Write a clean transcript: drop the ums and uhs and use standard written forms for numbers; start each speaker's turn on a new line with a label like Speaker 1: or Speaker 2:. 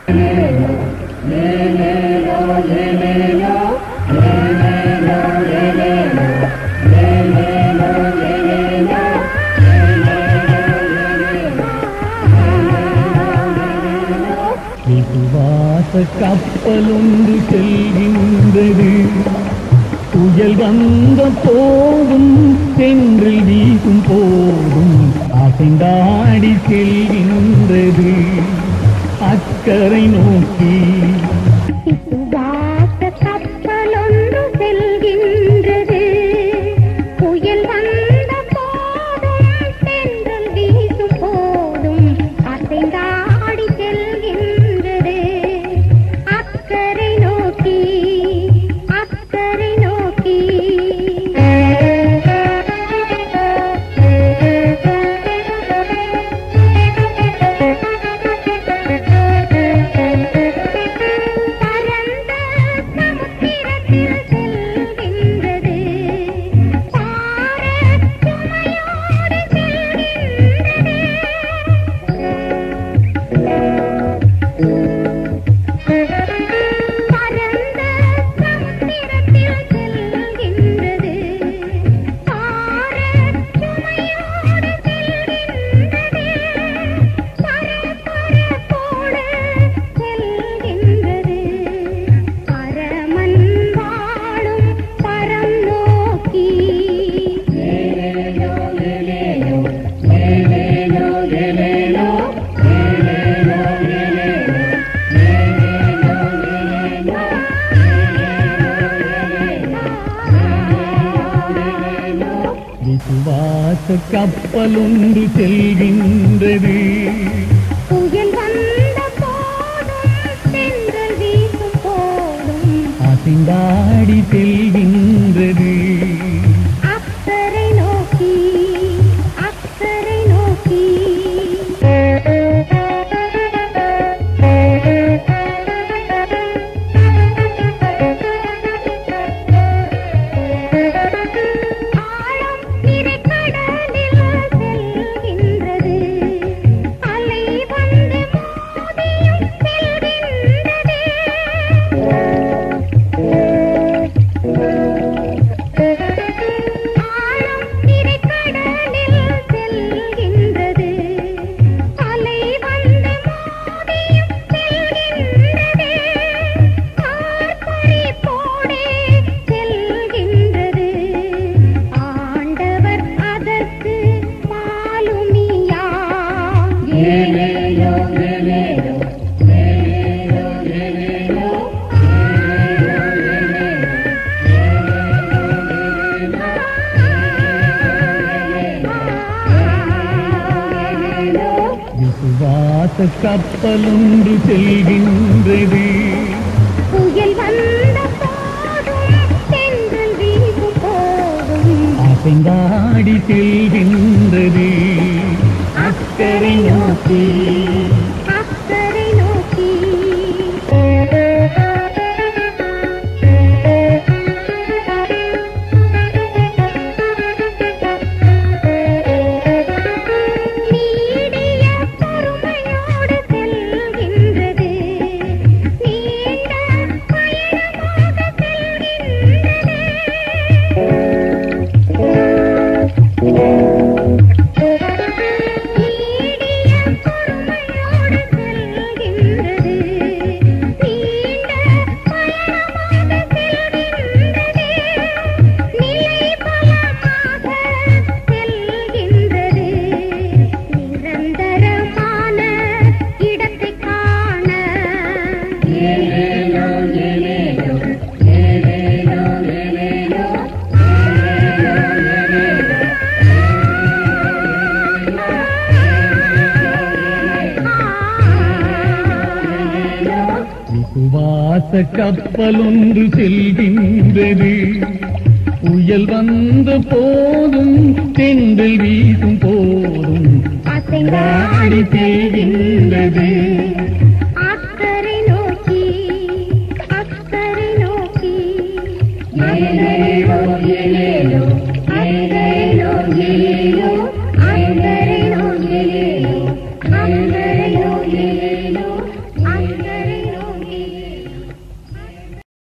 Speaker 1: விசுவாச கப்பலொன்று செல்கின்றது, புயல் வந்த போதும் தென்றல் வீசும் போதும் அசைந்தாடி செல்கின்றது அக்கறை நோக்கி.
Speaker 2: விசுவாச கப்பலொன்று செல்கின்றது, புயல் வந்த போதும் தென்றல் வீசும் போதும் அசைந்தாடி செல்கின்றது அக்கறை நோக்கி, அக்கறை நோக்கி.
Speaker 1: விசுவாச கப்பலொன்று செல்கின்றது,
Speaker 2: புயல் வந்த போதும் தென்றல் வீசும் போதும்
Speaker 1: அசைந்தாடி செல்கின்றது
Speaker 2: அக்கறை நோக்கி, அக்கறை நோக்கி.
Speaker 1: விசுவாச கப்பலொன்று செல்கின்றது,
Speaker 2: புயல் வந்த போதும் தென்றல் வீசும் போதும்
Speaker 1: அசைந்தாடி செல்கின்றது அக்கறை நோக்கி,
Speaker 2: அக்கறை நோக்கி.
Speaker 1: விசுவாச கப்பலொன்று செல்கின்றது, புயல் வந்த போதும் தென்றல் வீசும் போதும்
Speaker 2: அசைந்தாடி
Speaker 1: செல்கின்றது